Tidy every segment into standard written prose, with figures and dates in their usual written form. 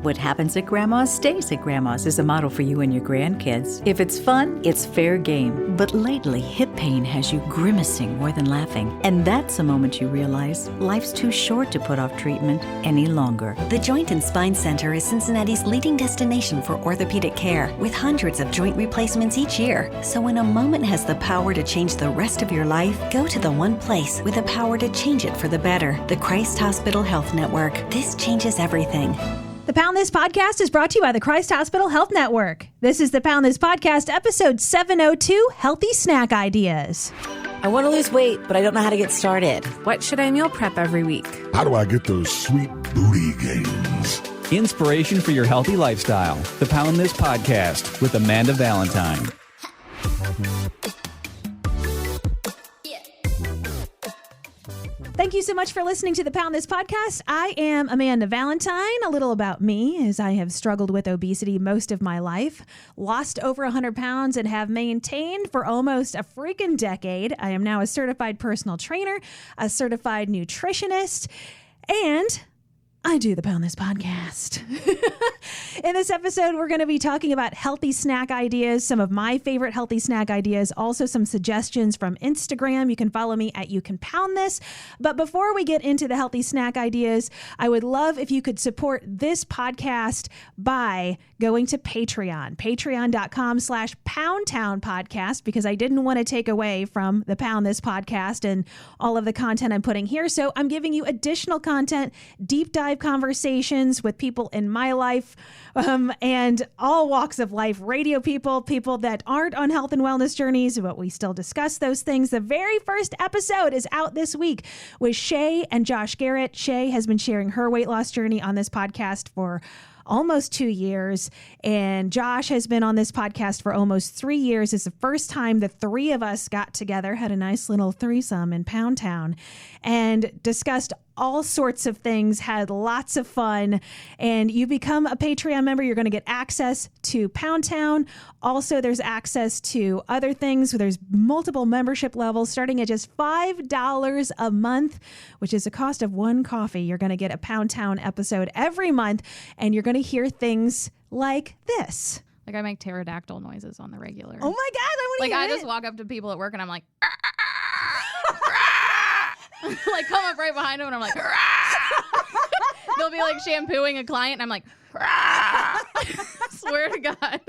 What happens at Grandma's stays at Grandma's is a model for you and your grandkids. If it's fun, it's fair game. But lately, hip pain has you grimacing more than laughing. And that's the moment you realize life's too short to put off treatment any longer. The Joint and Spine Center is Cincinnati's leading destination for orthopedic care, with hundreds of joint replacements each year. So when a moment has the power to change the rest of your life, go to the one place with the power to change it for the better. The Christ Hospital Health Network. This changes everything. The Pound This Podcast is brought to you by the Christ Hospital Health Network. This is the Pound This Podcast, episode 702, Healthy Snack Ideas. I want to lose weight, but I don't know how to get started. What should I meal prep every week? How do I get those sweet booty gains? Inspiration for your healthy lifestyle. The Pound This Podcast with Amanda Valentine. Thank you so much for listening to the Pound This Podcast. I am Amanda Valentine. A little about me is I have struggled with obesity most of my life, lost over 100 pounds, and have maintained for almost a freaking decade. I am now a certified personal trainer, a certified nutritionist, and I do the Pound This Podcast. In this episode, we're going to be talking about healthy snack ideas, some of my favorite healthy snack ideas, also some suggestions from Instagram. You can follow me at You Can Pound This. But before we get into the healthy snack ideas, I would love if you could support this podcast by going to Patreon, patreon.com/PoundTown Podcast, because I didn't want to take away from the Pound This Podcast and all of the content I'm putting here. So I'm giving you additional content, deep dive conversations with people in my life, and all walks of life, radio people that aren't on health and wellness journeys, but we still discuss those things. The very first episode is out this week with Shay and Josh Garrett. Shay has been sharing her weight loss journey on this podcast for almost 2 years, and Josh has been on this podcast for almost 3 years. It's the first time the three of us got together, had a nice little threesome in Pound Town, and discussed all sorts of things, had lots of fun. And you become a Patreon member, you're going to get access to Pound Town. Also, there's access to other things. There's multiple membership levels starting at just $5 a month, which is the cost of one coffee. You're going to get a Pound Town episode every month, and you're going to hear things like this. Like, I make pterodactyl noises on the regular. Oh my God, I want to hear I it. just walk up to people at work and I'm like, like come up right behind them and I'm like, they'll be like shampooing a client and I'm like, swear to God.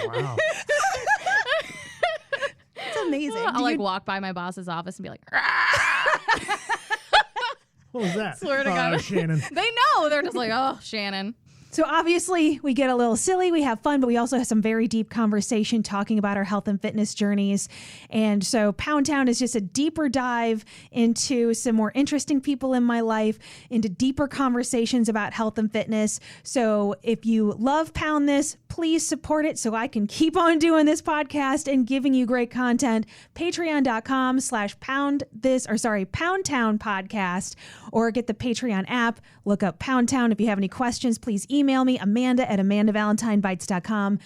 Wow. It's amazing. I'll walk by my boss's office and be like, What was that? Swear to God. Shannon. They know. They're just like, oh, Shannon. So obviously we get a little silly, we have fun, but we also have some very deep conversation talking about our health and fitness journeys. And so Pound Town is just a deeper dive into some more interesting people in my life, into deeper conversations about health and fitness. So if you love Pound This, please support it so I can keep on doing this podcast and giving you great content. Patreon.com/Pound Town Podcast, or get the Patreon app, look up Pound Town. If you have any questions, please email me, Amanda@AmandaValentineBites.com.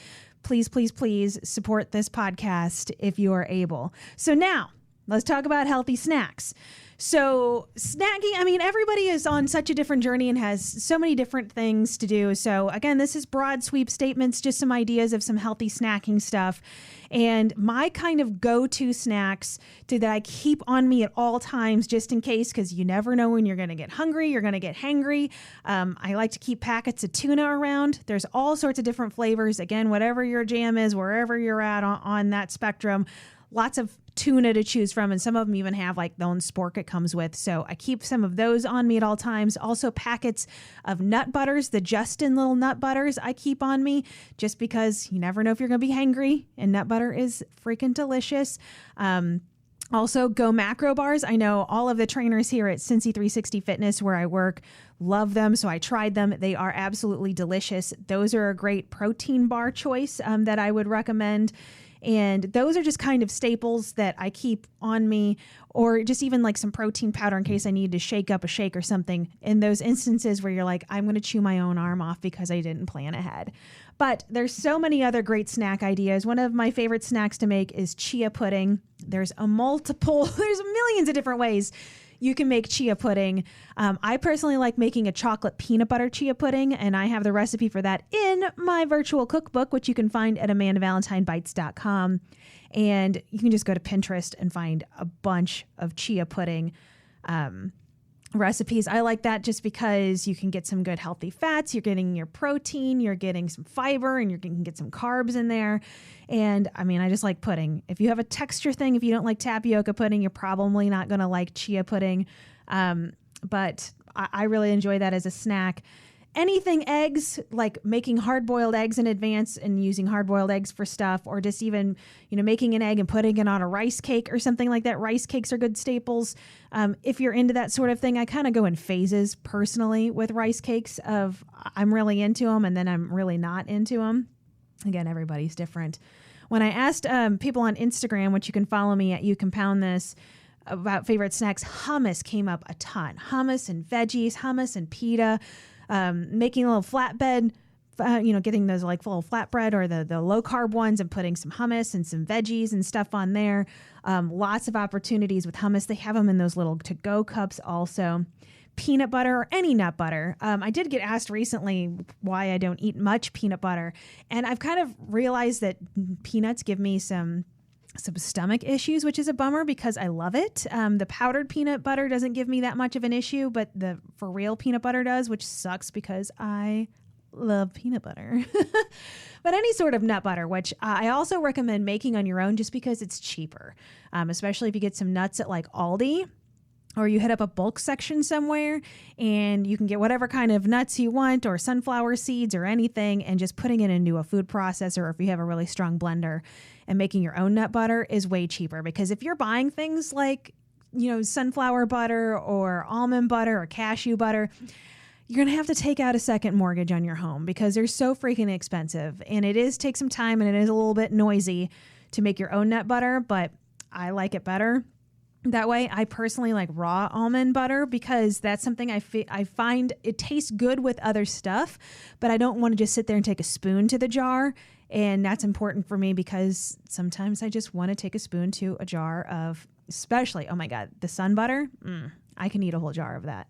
Please, please, please support this podcast if you are able. So now let's talk about healthy snacks. So snacking, I mean, everybody is on such a different journey and has so many different things to do. So again, this is broad sweep statements, just some ideas of some healthy snacking stuff. And my kind of go-to snacks that I keep on me at all times, just in case, because you never know when you're going to get hungry, you're going to get hangry. I like to keep packets of tuna around. There's all sorts of different flavors. Again, whatever your jam is, wherever you're at on that spectrum, lots of tuna to choose from, and some of them even have like the own spork it comes with. So I keep some of those on me at all times. Also packets of nut butters, the Justin little nut butters I keep on me, just because you never know if you're going to be hangry, and nut butter is freaking delicious. Also, Go Macro bars. I know all of the trainers here at Cincy 360 Fitness where I work love them, so I tried them. They are absolutely delicious. Those are a great protein bar choice that I would recommend. And those are just kind of staples that I keep on me, or just even like some protein powder in case I need to shake up a shake or something in those instances where you're like, I'm going to chew my own arm off because I didn't plan ahead. But there's so many other great snack ideas. One of my favorite snacks to make is chia pudding. There's millions of different ways you can make chia pudding. I personally like making a chocolate peanut butter chia pudding, and I have the recipe for that in my virtual cookbook, which you can find at AmandaValentineBites.com. And you can just go to Pinterest and find a bunch of chia pudding recipes. I like that just because you can get some good healthy fats, you're getting your protein, you're getting some fiber, and you can get some carbs in there. And I mean, I just like pudding. If you have a texture thing, if you don't like tapioca pudding, you're probably not going to like chia pudding. But I really enjoy that as a snack. Anything eggs, like making hard-boiled eggs in advance and using hard-boiled eggs for stuff, or just even, making an egg and putting it on a rice cake or something like that. Rice cakes are good staples. If you're into that sort of thing, I kind of go in phases personally with rice cakes of I'm really into them and then I'm really not into them. Again, everybody's different. When I asked people on Instagram, which you can follow me at You Can Pound This, about favorite snacks, hummus came up a ton. Hummus and veggies, hummus and pita. Making a little flatbed, getting those like little flatbread or the low carb ones and putting some hummus and some veggies and stuff on there. Lots of opportunities with hummus. They have them in those little to-go cups also. Peanut butter or any nut butter. I did get asked recently why I don't eat much peanut butter. And I've kind of realized that peanuts give me some stomach issues, which is a bummer because I love it. The powdered peanut butter doesn't give me that much of an issue, but the for real peanut butter does, which sucks because I love peanut butter. But any sort of nut butter, which I also recommend making on your own just because it's cheaper, especially if you get some nuts at like Aldi. Or you hit up a bulk section somewhere and you can get whatever kind of nuts you want or sunflower seeds or anything and just putting it into a food processor, or if you have a really strong blender, and making your own nut butter is way cheaper. Because if you're buying things like, sunflower butter or almond butter or cashew butter, you're going to have to take out a second mortgage on your home because they're so freaking expensive. And it takes some time and it is a little bit noisy to make your own nut butter, but I like it better that way. I personally like raw almond butter because that's something I find it tastes good with other stuff, but I don't want to just sit there and take a spoon to the jar. And that's important for me because sometimes I just want to take a spoon to a jar of, especially, oh my God, the sun butter. I can eat a whole jar of that.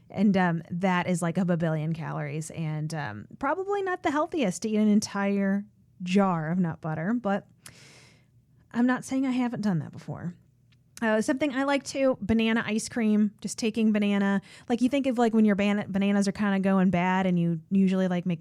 And that is like a babillion calories and probably not the healthiest to eat an entire jar of nut butter, but I'm not saying I haven't done that before. Something I like too, banana ice cream, just taking banana, like you think of like when your bananas are kind of going bad and you usually like make,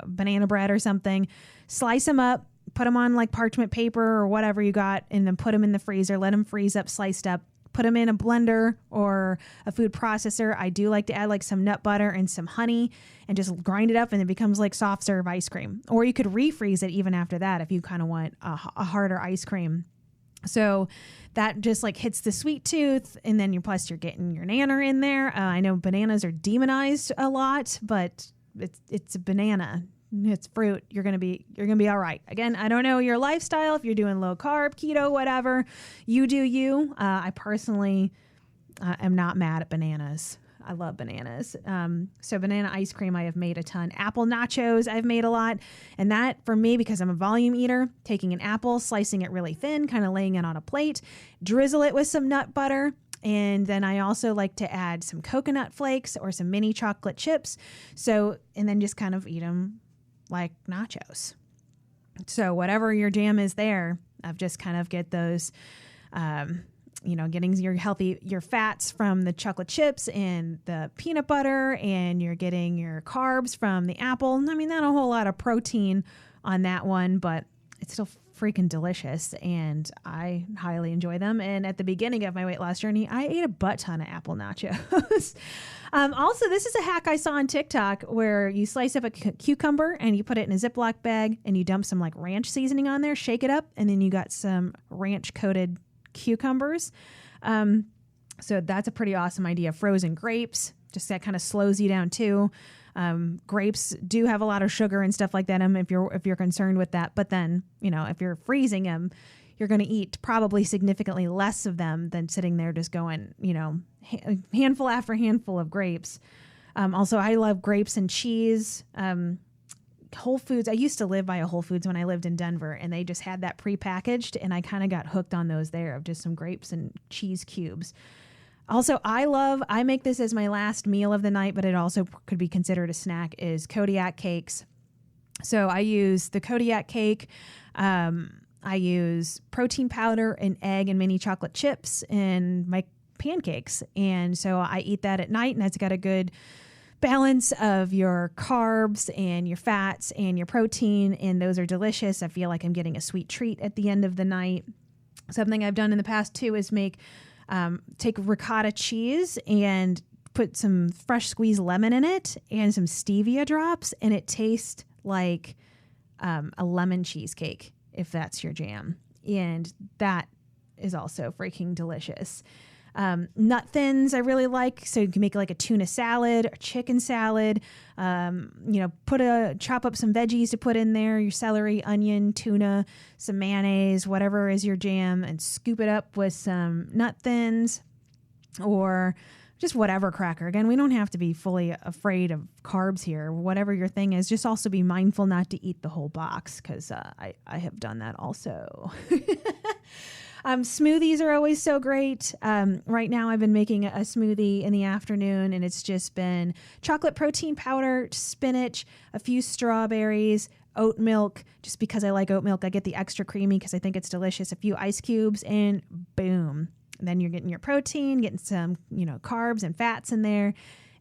banana bread or something, slice them up, put them on like parchment paper or whatever you got, and then put them in the freezer, let them freeze up, sliced up, put them in a blender or a food processor. I do like to add like some nut butter and some honey and just grind it up and it becomes like soft serve ice cream. Or you could refreeze it even after that if you kind of want a harder ice cream. So that just like hits the sweet tooth, and then you're getting your nanner in there. I know bananas are demonized a lot, but it's a banana. It's fruit. You're gonna be all right. Again, I don't know your lifestyle. If you're doing low carb, keto, whatever, you do you. I personally am not mad at bananas. I love bananas. So banana ice cream, I have made a ton. Apple nachos, I've made a lot. And that for me, because I'm a volume eater, taking an apple, slicing it really thin, kind of laying it on a plate, drizzle it with some nut butter. And then I also like to add some coconut flakes or some mini chocolate chips. And then just kind of eat them like nachos. So whatever your jam is there, I've just kind of get those, getting your fats from the chocolate chips and the peanut butter, and you're getting your carbs from the apple. I mean, not a whole lot of protein on that one, but it's still freaking delicious and I highly enjoy them. And at the beginning of my weight loss journey, I ate a butt ton of apple nachos. Also, this is a hack I saw on TikTok where you slice up a cucumber and you put it in a Ziploc bag and you dump some like ranch seasoning on there, shake it up, and then you got some ranch coated cucumbers. So that's a pretty awesome idea. Frozen grapes, just that kind of slows you down too. Grapes do have a lot of sugar and stuff like that. If you're concerned with that, but then, if you're freezing them, you're going to eat probably significantly less of them than sitting there just going, handful after handful of grapes. Also, I love grapes and cheese. Whole Foods. I used to live by a Whole Foods when I lived in Denver, and they just had that prepackaged, and I kind of got hooked on those there of just some grapes and cheese cubes. Also, I make this as my last meal of the night, but it also could be considered a snack, is Kodiak cakes. So I use the Kodiak cake. I use protein powder and egg and mini chocolate chips in my pancakes. And so I eat that at night, and it's got a good balance of your carbs and your fats and your protein, and those are delicious. I feel like I'm getting a sweet treat at the end of the night. Something I've done in the past too is take ricotta cheese and put some fresh squeezed lemon in it and some stevia drops, and it tastes like a lemon cheesecake, if that's your jam. And that is also freaking delicious. Nut thins I really like, so you can make like a tuna salad or chicken salad. Chop up some veggies to put in there, your celery, onion, tuna, some mayonnaise, whatever is your jam, and scoop it up with some nut thins or just whatever cracker. Again, we don't have to be fully afraid of carbs here. Whatever your thing is, just also be mindful not to eat the whole box, because I have done that also. Smoothies are always so great. Right now I've been making a smoothie in the afternoon, and it's just been chocolate protein powder, spinach, a few strawberries, oat milk. Just because I like oat milk, I get the extra creamy because I think it's delicious. A few ice cubes, and boom. And then you're getting your protein, getting some, carbs and fats in there,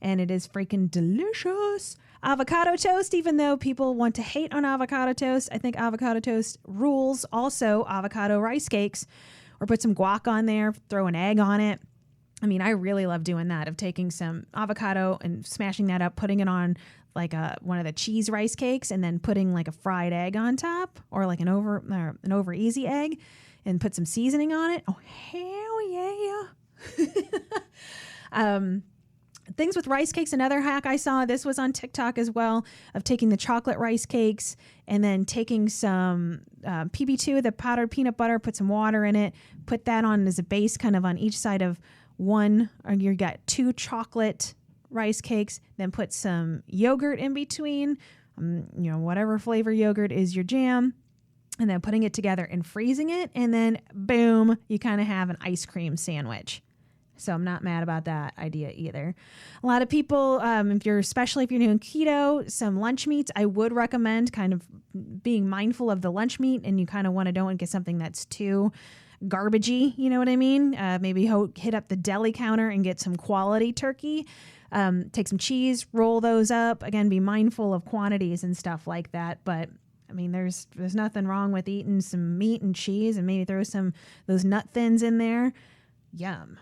and it is freaking delicious. Avocado toast, even though people want to hate on avocado toast, I think avocado toast rules. Also, avocado rice cakes, or put some guac on there, throw an egg on it. I mean, I really love doing that, of taking some avocado and smashing that up, putting it on like one of the cheese rice cakes, and then putting like a fried egg on top, or like an over easy egg, and put some seasoning on it. Oh, hell yeah. Things with rice cakes, another hack I saw, this was on TikTok as well, of taking the chocolate rice cakes and then taking some PB2, the powdered peanut butter, put some water in it, put that on as a base kind of on each side of one, or you got 2 chocolate rice cakes, then put some yogurt in between, whatever flavor yogurt is your jam, and then putting it together and freezing it, and then boom, you kind of have an ice cream sandwich. So I'm not mad about that idea either. A lot of people, especially if you're doing keto, some lunch meats, I would recommend kind of being mindful of the lunch meat, and you kind of want to don't get something that's too garbagey, you know what I mean? Maybe hit up the deli counter and get some quality turkey. Take some cheese, roll those up. Again, be mindful of quantities and stuff like that. But I mean, there's nothing wrong with eating some meat and cheese, and maybe throw those nut thins in there. Yum.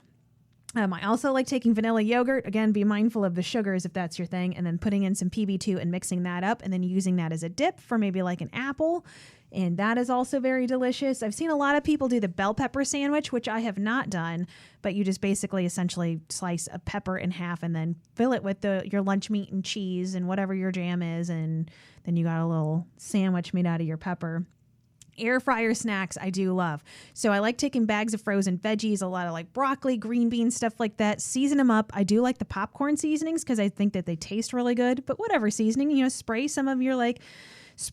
I also like taking vanilla yogurt. Again, be mindful of the sugars if that's your thing, and then putting in some PB2 and mixing that up, and then using that as a dip for maybe like an apple. And that is also very delicious. I've seen a lot of people do the bell pepper sandwich, which I have not done, but you just basically essentially slice a pepper in half and then fill it with your lunch meat and cheese and whatever your jam is, and then you got a little sandwich made out of your pepper. Air fryer snacks I do love. So I like taking bags of frozen veggies, a lot of like broccoli, green beans, stuff like that, season them up. I do like the popcorn seasonings because I think that they taste really good, but whatever seasoning, spray some of your like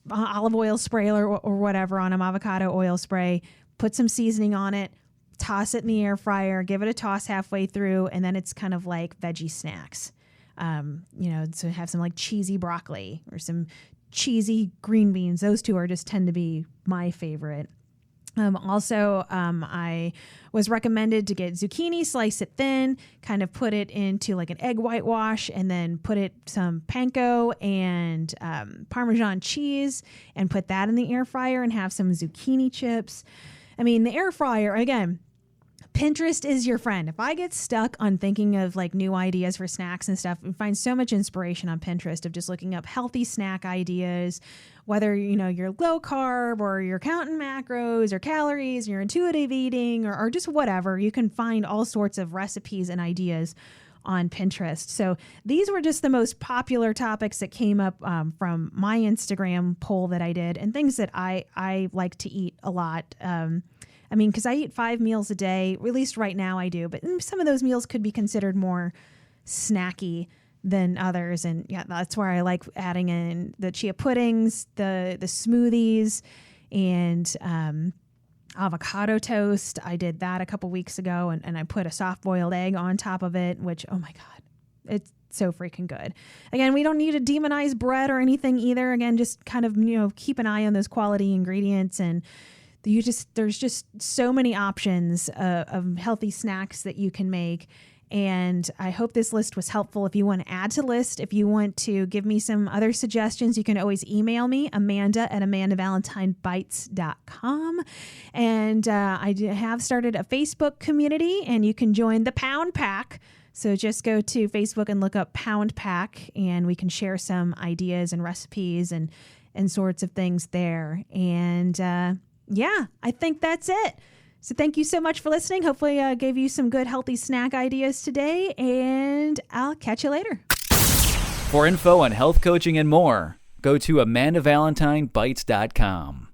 olive oil spray or whatever on them, avocado oil spray, put some seasoning on it, toss it in the air fryer, give it a toss halfway through, and then it's kind of like veggie snacks. So have some like cheesy broccoli or some cheesy green beans. Those two tend to be my favorite. I was recommended to get zucchini, slice it thin, kind of put it into like an egg whitewash, and then put some panko and Parmesan cheese and put that in the air fryer and have some zucchini chips. I mean, the air fryer, again, Pinterest is your friend. If I get stuck on thinking of like new ideas for snacks and stuff, I find so much inspiration on Pinterest of just looking up healthy snack ideas, whether, you're low carb or you're counting macros or calories, you're intuitive eating or just whatever. You can find all sorts of recipes and ideas on Pinterest. So these were just the most popular topics that came up from my Instagram poll that I did, and things that I like to eat a lot. Because I eat 5 meals a day, at least right now I do, but some of those meals could be considered more snacky than others. And yeah, that's where I like adding in the chia puddings, the smoothies, and avocado toast. I did that a couple weeks ago, and I put a soft boiled egg on top of it, which, oh my God, it's so freaking good. Again, we don't need to demonize bread or anything either. Again, just kind of, keep an eye on those quality ingredients, and there's just so many options of healthy snacks that you can make. And I hope this list was helpful. If you want to add to the list, if you want to give me some other suggestions, you can always email me, amanda@amandavalentinebites.com. And I have started a Facebook community, and you can join the Pound Pack. So just go to Facebook and look up Pound Pack, and we can share some ideas and recipes and sorts of things there. And yeah, I think that's it. So thank you so much for listening. Hopefully I gave you some good healthy snack ideas today, and I'll catch you later. For info on health coaching and more, go to AmandaValentineBites.com.